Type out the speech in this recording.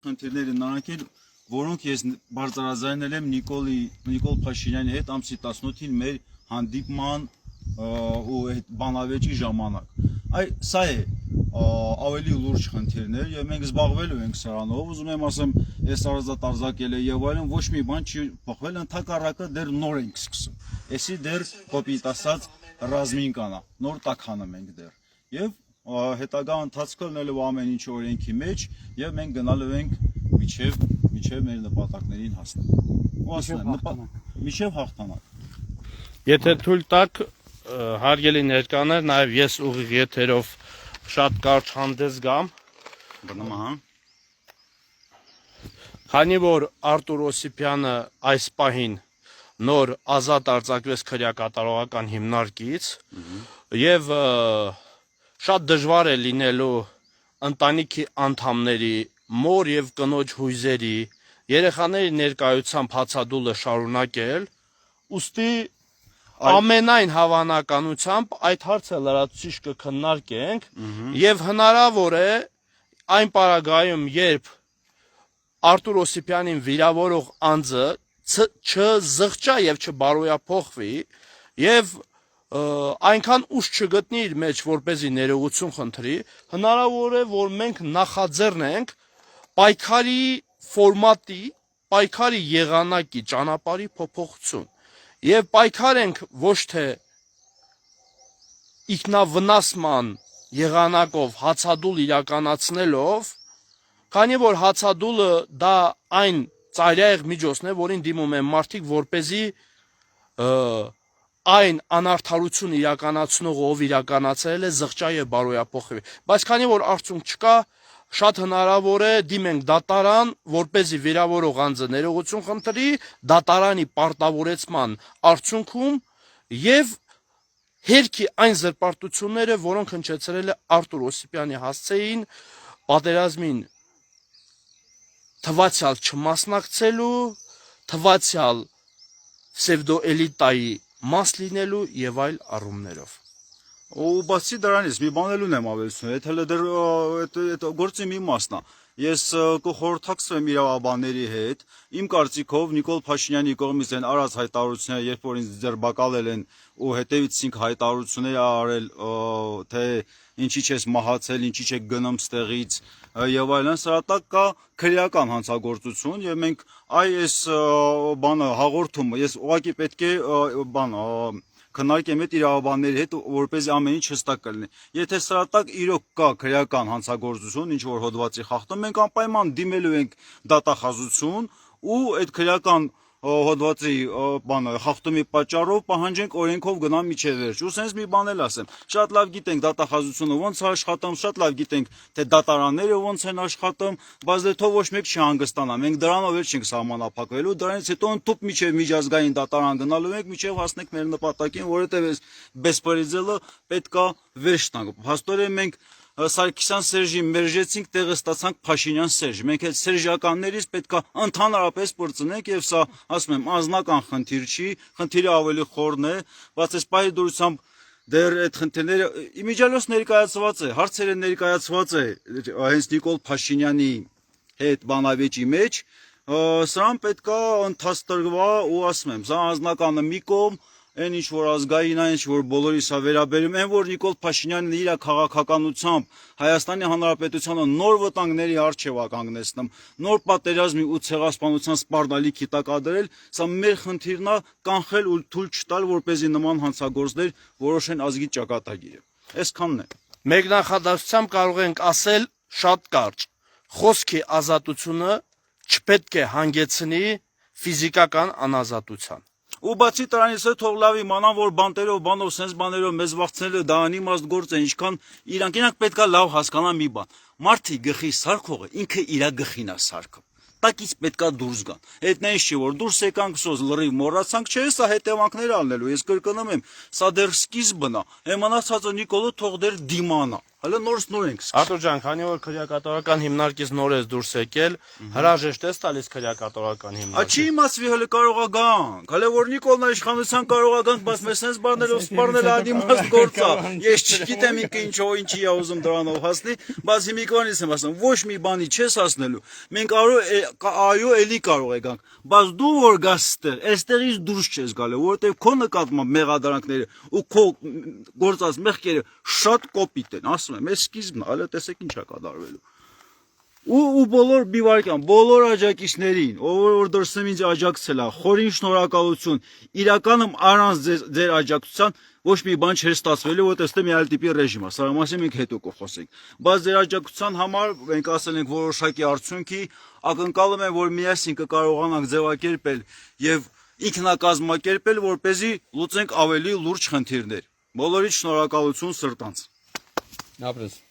Խնդիրները նրանք են, որոնք ես բարձրաձայնել եմ Նիկոլ Փաշինյանի հետ ամսի 18-ին մեր հանդիպման ու այդ բանավեճի ժամանակ։ Սա է ավելի լուրջ խնդիրներ եւ մենք զբաղվելու ենք սրանով, ուզում եմ ասեմ, այս արզատարձակել է եւ այլն, ոչ մի բան չի փոխվել, ընդհակառակը դեռ նոր ենք սկսում։ Էսի դեռ կոպիտ ասած ռազմին կանա, նոր տականում ենք դեռ։ Եվ հետագա ընթացքը լինելու ամեն ինչ օրենքի մեջ եւ մենք գնալու ենք միջև մեր նպատակներին հասնել։ Ու ասեմ, միջև հաղթանակ։ Եթե թույլ տաք, հարգելի ներկաներ, նաեւ ես ուղիղ եթերով շատ կարճ հանդես գամ։ Բնում, ահա։ Քանի որ Արտուր Օսիպյանը այս պահին նոր ազատ արձակվեց քրեակատարողական հիմնարկից եւ շատ դժվար է լինելու ընտանիքի անդամների, մոր եւ կնոջ հույզերի, երեխաների ներկայությամբ հացադուլը շարունակել, ուստի ամենայն հավանականությամբ այդ հարցը լրացուցիչ կքննարկենք եւ հնարավոր է այն պարագայում, երբ Արտուր Օսիպյանին վիրավորող անձը չզղջա եւ չբարոյափոխվի եւ այնքան ուժ չգտնի իր մեջ, որպեսզի ներողություն խնդրի, հնարավոր է, որ մենք նախաձեռնենք պայքարի ֆորմատի, պայքարի եղանակի ճանապարհի փոփոխություն եւ պայքարենք ոչ թե ինքնավնասման եղանակով հացադուլ իրականացնելով, քանի որ հացադուլը դա այն ծայրահեղ միջոցն է, որին դիմում են մարդիկ, որպեսզի այն անարդարություն իրականացնողը, ով իրականացրել է, զղջա եւ բարոյափոխվի։ Բայց քանի որ արդյունք չկա, շատ հնարավոր է դիմենք դատարան, որպեսզի վիրավորող անձը ներողություն խնդրի, դատարանի պարտավորեցման արդյունքում եւ հերքի այն զրպարտությունները, որոնք հնչեցրել է Արտուր Օսիպյանի հասցեին, պատերազմին թվացյալ չմասնակցելու, թվացյալ պսևդոէլիտայի մաս լինելու եւ այլ առումներով։ Ու բացի դրանից մի բան էլ ունեմ ավելացնել, այդ հələ դեռ այդ գործի մի մասն է։ Ես կխորհրդակցվեմ իրավաբանների հետ, իմ կարծիքով Նիկոլ Փաշինյանի կողմից են արած հայտարարությունները, երբ որ ինձ ձերբակալել են ու հետևից ինք հայտարարություններ արել, թե ինչի չես մահացել, ինչի չեք գնում ստեղից եւ այլն, սրա տակ կա քրեական հանցագործություն եւ մենք այս բանը հաղորդումը ես ուղղակի պետք է քննարկեմ այդ իրավաբանների հետ, որպեսզի ամեն ինչ հստակ կլինի։ Եթե սրա տակ իրոք կա քրեական հանցագործություն, ինչ որ հոդվածի խախտում, մենք անպայման դիմելու ենք դատախազություն ու այդ քրեական հոդվածի խախտումի պատճառով պահանջենք օրենքով գնալ միջև վերջ։ Ու sense մի բան էլ ասեմ, շատ լավ գիտենք դատախազությունը ոնց է աշխատում, շատ լավ գիտենք թե դատարանները ոնց են աշխատում, բայց դե թող ոչ մեկ չհանգստանա։ Մենք դրանով էլ չենք սահմանափակվելու, դրանից հետո ընդཐུպ միջև միջազգային դատարան գնալու ենք, միջև հասնենք մեր նպատակին, որովհետև այս բեսպարիզելը պետքա վերջ տանք։ Փաստորեն մենք Սարգսյան Սերժի մերժեցինք, տեղը ստացանք Փաշինյան Սերժ։ Մենք այդ սերժականներից պետքա ընդհանրապես պրծնենք եւ սա, ասում եմ, անձնական խնդիր չի, խնդիրը ավելի խորն է, բայց այս պահի դուրսությամբ դեռ այդ խնդիրները իմիջիալոց ներկայացված է, հարցերը ներկայացված է հենց Նիկոլ Փաշինյանի հետ բանավեճի մեջ, սրան պետքա ընթացտրվա ու ասում եմ, սա անձնականը մի կողմ, այն ինչ որ ազգային, այն ինչ որ բոլորիս է վերաբերում, այն որ Նիկոլ Փաշինյանն իր քաղաքականությամբ Հայաստանի Հանրապետությանը նոր վտանգների առջև է կանգնեցնում, նոր պատերազմի ու ցեղասպանության սպառնալիքի տակ ադրել, սա մեր խնդիրն է կանխել ու թույլ չտալ, որպեսզի նման հանցագործներ որոշեն ազգի ճակատագիրը։ Այսքանն է։ Մեկ նախադասությամբ կարող ենք ասել շատ կարճ. խոսքի ազատությունը չպետք է հանգեցնի ֆիզիկական անազատության։ Ու բացի դրանից է թող լավ իմանան, որ բանտերով, սենց բաներով մեզ վախցնելը դա անիմաստ գործ է, ինչքան իրանք պետքա լավ հասկանան մի բան։ Մարդի գլխի սարքողը ինքը իր գլխին է սարքում։ Տակից պետքա դուրս գան։ Այդ նույնիսկ չի որ դուրս եկանք սոզ լրիվ մոռացանք, չէ՞, սա հետևանքներ ալնելու։ Ես կրկնում եմ, սա դեռ սկիզբն է։ Մնացածը Նիկոլը թող դեռ դիմանա։ Հələ նոր ենք սկսել։ Արտուր ջան, քանի որ քրեակատորական հիմնարկից նոր ես դուրս եկել, հրաժեշտ ես տալիս քրեակատորական Ա հիմնարկից։ չի իմացվի հələ կարող է գանք, հələ որ Նիկոլն իշխանության կարող է գանք, բայց մեզ sense բաներով սպառնել ադիմաց գործ է։ Ես չգիտեմ ինքը ինչի է ուզում դրանով հասնի, բայց հիմիկվանից եմ ասում, ոչ մի բանի չես հասնելու։ Մենք այո էլի կարող է գանք, բայց դու որ գաս այստեղից դուրս չես գալու, որովհետև քո նկատմամբ մեղադրանքները ու քո գործած մեղքերը շատ կոպիտ են, ասում եմ, այս սկիզբն է, հələ տեսեք ինչ է կատարվելու։ ու բոլոր բիվարքյան, բոլոր աջակիցներին, ով որ դրսում ինձ աջակցել է, խորին շնորհակալություն, իրականում առանց ձեր աջակցության ոչ մի բան չէր ստացվելու, որտեղ ստե մի այլ տիպի ռեժիմ է, սա մասին մենք հետո կխոսենք, բայց ձեր աջակցության համար մենք ասել ենք որոշակի արդյունքի, ակնկալում եմ, որ միասին կկարողանանք ձևակերպել եւ ինքնակազմակերպել, որպեսզի լուծենք ավելի լուրջ խնդիրներ։ Բոլորիդ շնորհակալություն սրտանց։ Ապրես։